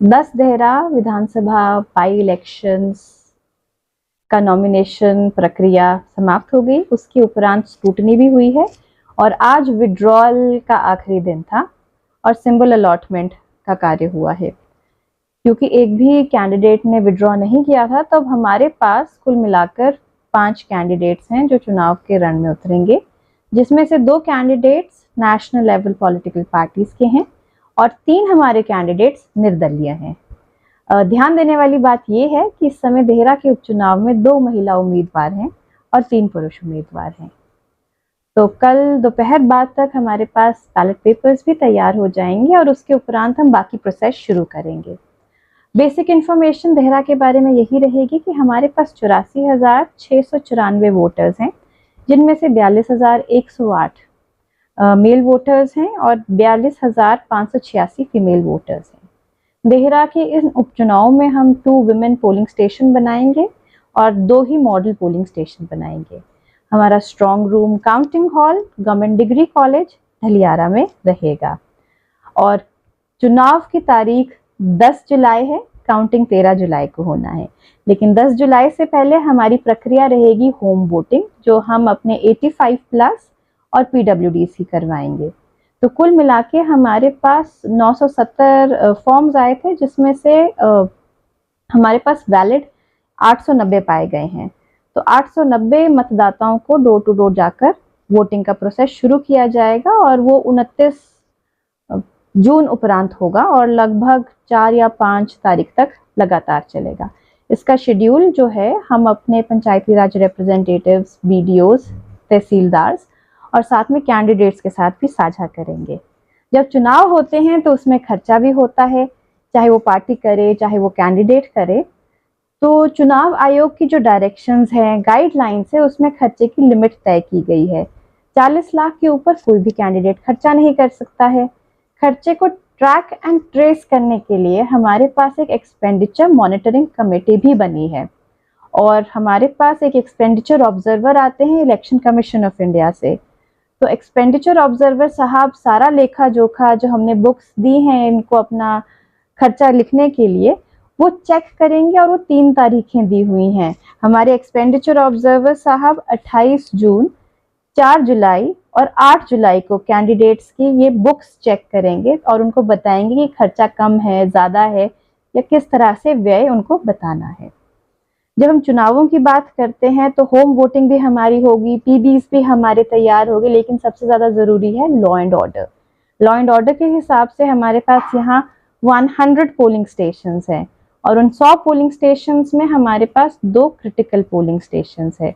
10 Dehra Vidhan Sabha by elections का nomination प्रक्रिया समाप्त हो गई। उसके उपरांत स्क्रूटनी भी हुई है और आज विड्रॉल का आखिरी दिन था और सिंबल अलॉटमेंट का कार्य हुआ है। क्योंकि एक भी कैंडिडेट ने विड्रॉ नहीं किया था, तो अब हमारे पास कुल मिलाकर 5 कैंडिडेट्स हैं जो चुनाव के रण में उतरेंगे, जिसमें से 2 candidates national level political parties के हैं और 3 हमारे कैंडिडेट्स निर्दलीय हैं। ध्यान देने वाली बात यह है कि इस समय देहरा के उपचुनाव में 2 महिला उम्मीदवार हैं और 3 पुरुष उम्मीदवार हैं। तो कल दोपहर बाद तक हमारे पास बैलेट पेपर्स भी तैयार हो जाएंगे और उसके उपरांत हम बाकी प्रोसेस शुरू करेंगे। बेसिक इन्फॉर्मेशन देहरा के बारे में यही रहेगी कि हमारे पास 84,694 वोटर्स हैं, जिनमें से 42,108 मेल वोटर्स हैं और 42,586 फीमेल वोटर्स हैं। देहरा के इन उपचुनाव में हम 2 विमेन पोलिंग स्टेशन बनाएंगे और 2 ही मॉडल पोलिंग स्टेशन बनाएंगे। हमारा strong room counting hall government degree college Dhaliara में रहेगा और चुनाव की तारीख 10 जुलाई है। काउंटिंग 13 जुलाई को होना है, लेकिन 10 जुलाई से पहले हमारी प्रक्रिया रहेगी होम वोटिंग, जो हम अपने 85+ और PWD करवाएंगे। तो कुल मिला के हमारे पास 970 फॉर्म्स आए थे, जिसमें से हमारे पास वैलिड 890 पाए गए हैं। तो 890 मतदाताओं को डोर टू डोर जाकर वोटिंग का प्रोसेस शुरू किया जाएगा और वो 29 जून उपरांत होगा और लगभग 4 या 5 तारीख तक लगातार चलेगा। इसका शेड्यूल जो है हम अपने पंचायती राज रिप्रेजेंटेटिव्स, BDOs, तहसीलदार्स और साथ में कैंडिडेट्स के साथ भी साझा करेंगे। जब चुनाव होते हैं तो उसमें खर्चा भी होता है, चाहे वो पार्टी करे चाहे वो कैंडिडेट करे। तो चुनाव आयोग की जो डायरेक्शंस हैं, गाइडलाइंस है, उसमें खर्चे की लिमिट तय की गई है। 40 लाख के ऊपर कोई भी कैंडिडेट खर्चा नहीं कर सकता है। खर्चे को ट्रैक एंड ट्रेस करने के लिए हमारे पास एक एक्सपेंडिचर मॉनिटरिंग कमेटी भी बनी है और हमारे पास एक एक्सपेंडिचर ऑब्जर्वर आते हैं इलेक्शन कमीशन ऑफ इंडिया से। तो एक्सपेंडिचर ऑब्जर्वर साहब सारा लेखा जोखा जो हमने बुक्स दी हैं इनको अपना खर्चा लिखने के लिए, वो चेक करेंगे और वो 3 तारीखें दी हुई हैं। हमारे एक्सपेंडिचर ऑब्जर्वर साहब 28 जून, 4 जुलाई और 8 जुलाई को कैंडिडेट्स की ये बुक्स चेक करेंगे और उनको बताएंगे कि खर्चा कम है, ज़्यादा है या किस तरह से व्यय उनको बताना है। जब हम चुनावों की बात करते हैं तो होम वोटिंग भी हमारी होगी, PBs भी हमारे तैयार होंगे, लेकिन सबसे ज़्यादा ज़रूरी है law and order. Law and order के हिसाब से हमारे पास यहाँ 100 पोलिंग स्टेशंस हैं और उन 100 पोलिंग स्टेशंस में हमारे पास 2 क्रिटिकल पोलिंग स्टेशंस है।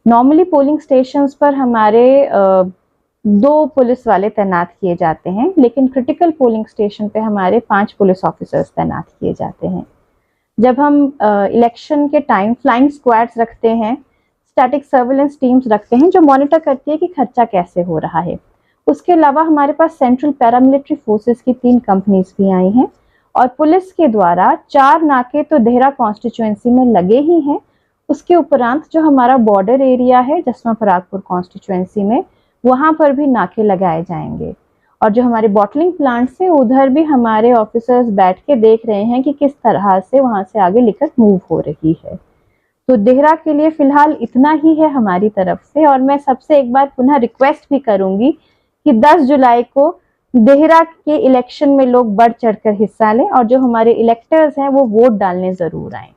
नॉर्मली पोलिंग स्टेशंस पर हमारे 2 पुलिस वाले तैनात किए जाते हैं, लेकिन क्रिटिकल पोलिंग स्टेशन पे हमारे 5 पुलिस ऑफिसर्स तैनात किए जाते हैं। जब हम इलेक्शन के टाइम फ्लाइंग स्क्वाड्स रखते हैं, स्टैटिक सर्वेलेंस टीम्स रखते हैं जो मॉनिटर करती है कि खर्चा कैसे हो रहा है। उसके अलावा हमारे पास सेंट्रल पैरामिलिट्री फोर्सेस की 3 कंपनीज भी आई हैं और पुलिस के द्वारा 4 नाके तो देहरा कॉन्स्टिट्यूएंसी में लगे ही हैं। उसके उपरांत जो हमारा बॉर्डर एरिया है जसवां परागपुर कॉन्स्टिट्यूएंसी में, वहां पर भी नाके लगाए जाएंगे और जो हमारे बॉटलिंग प्लांट्स है उधर भी हमारे ऑफिसर्स बैठ के देख रहे हैं कि किस तरह से वहां से आगे लिकर मूव हो रही है। तो देहरा के लिए फिलहाल इतना ही है हमारी तरफ से और मैं सबसे एक बार पुनः रिक्वेस्ट भी करूंगी कि 10 जुलाई को देहरा के इलेक्शन में लोग बढ़ चढ़कर हिस्सा लें और जो हमारे इलेक्टर्स हैं वो वोट डालने जरूर आए।